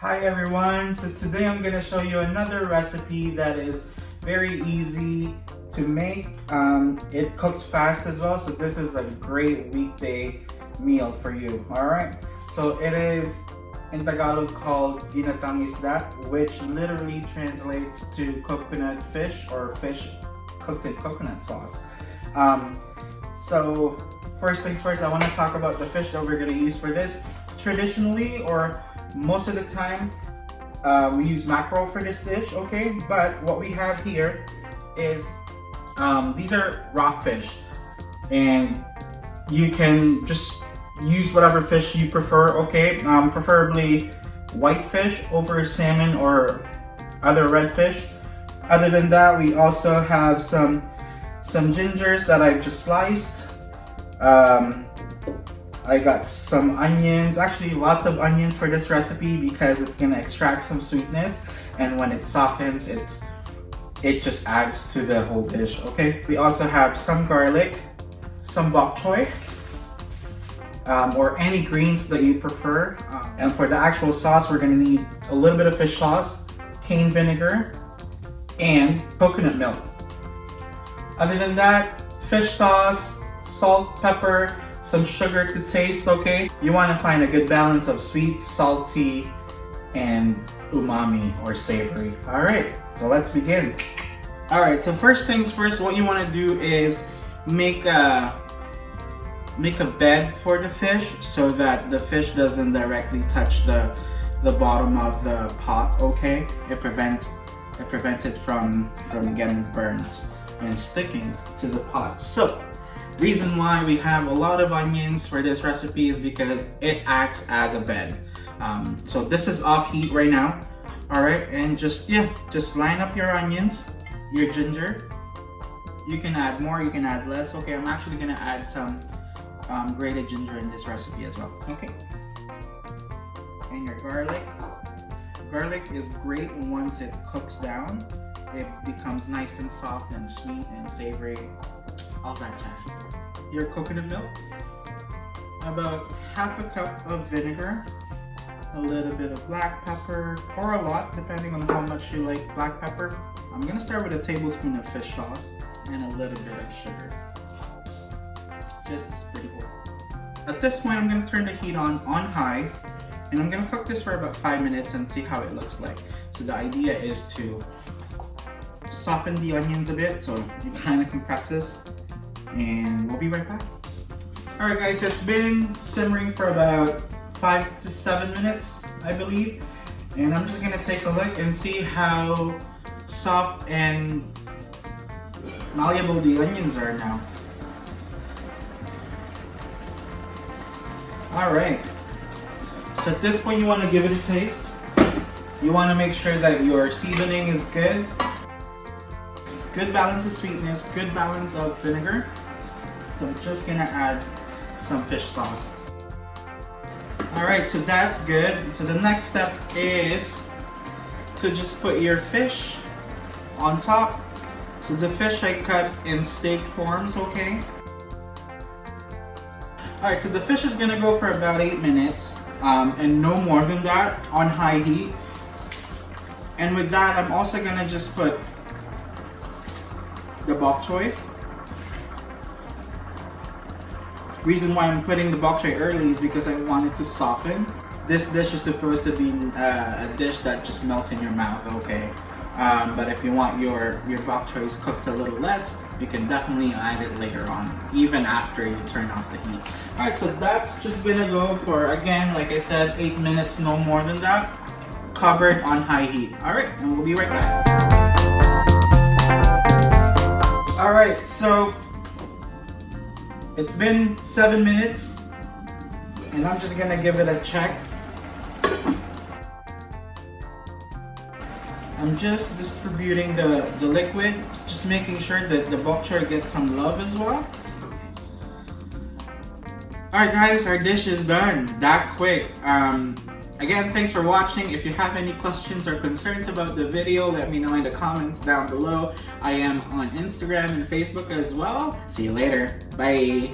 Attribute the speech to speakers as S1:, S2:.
S1: Hi everyone, so today I'm going to show you another recipe that is very easy to make. It cooks fast as well, so this is a great weekday meal for you. Alright, so it is in Tagalog called Ginataang Isda, which literally translates to coconut fish or fish cooked in coconut sauce. So first things first, I want to talk about the fish that we're going to use for this. Traditionally, or most of the time, we use mackerel for this dish, okay? But what we have here is, these are rockfish, and you can just use whatever fish you prefer, okay? Preferably whitefish over salmon or other redfish. Other than that, we also have some gingers that I've just sliced. I got some onions, actually lots of onions for this recipe because it's gonna extract some sweetness, and when it softens, it just adds to the whole dish, okay? We also have some garlic, some bok choy, or any greens that you prefer. And for the actual sauce, we're gonna need a little bit of fish sauce, cane vinegar, and coconut milk. Other than that, fish sauce, salt, pepper, some sugar to taste, okay? You want to find a good balance of sweet, salty, and umami or savory. Alright, so let's begin. Alright, so first things first, what you want to do is make a bed for the fish so that the fish doesn't directly touch the bottom of the pot, okay? It prevents it from getting burnt and sticking to the pot. So reason why we have a lot of onions for this recipe is because it acts as a bed. So this is off heat right now. Alright, and just line up your onions, your ginger. You can add more, you can add less. Okay, I'm actually gonna add some grated ginger in this recipe as well. Okay. And your garlic. Garlic is great once it cooks down. It becomes nice and soft and sweet and savory. All that jazz. Your coconut milk, about half a cup of vinegar, a little bit of black pepper, or a lot depending on how much you like black pepper. I'm gonna start with a tablespoon of fish sauce and a little bit of sugar. Just a sprinkle. At this point, I'm gonna turn the heat on high, and I'm gonna cook this for about 5 minutes and see how it looks like. So the idea is to soften the onions a bit, so you kind of compress this. And we'll be right back. Alright guys, so it's been simmering for about 5 to 7 minutes, I believe. And I'm just gonna take a look and see how soft and malleable the onions are now. Alright, so at this point you want to give it a taste. You want to make sure that your seasoning is good. Good balance of sweetness, good balance of vinegar. So I'm just gonna add some fish sauce. Alright, so that's good. So the next step is to just put your fish on top. So the fish I cut in steak forms, okay? Alright, so the fish is gonna go for about 8 minutes, and no more than that on high heat. And with that, I'm also gonna just put the bok choy. Reason why I'm putting the bok choy early is because I want it to soften. This dish is supposed to be a dish that just melts in your mouth, okay? But if you want your bok choy cooked a little less, you can definitely add it later on, even after you turn off the heat. Alright, so that's just gonna go for, again, like I said, 8 minutes, no more than that, covered on high heat. Alright, and we'll be right back. Alright, so it's been 7 minutes, and I'm just gonna give it a check. I'm just distributing the liquid, just making sure that the bok choy gets some love as well. Alright guys, our dish is done that quick. Again, thanks for watching. If you have any questions or concerns about the video, let me know in the comments down below. I am on Instagram and Facebook as well. See you later. Bye.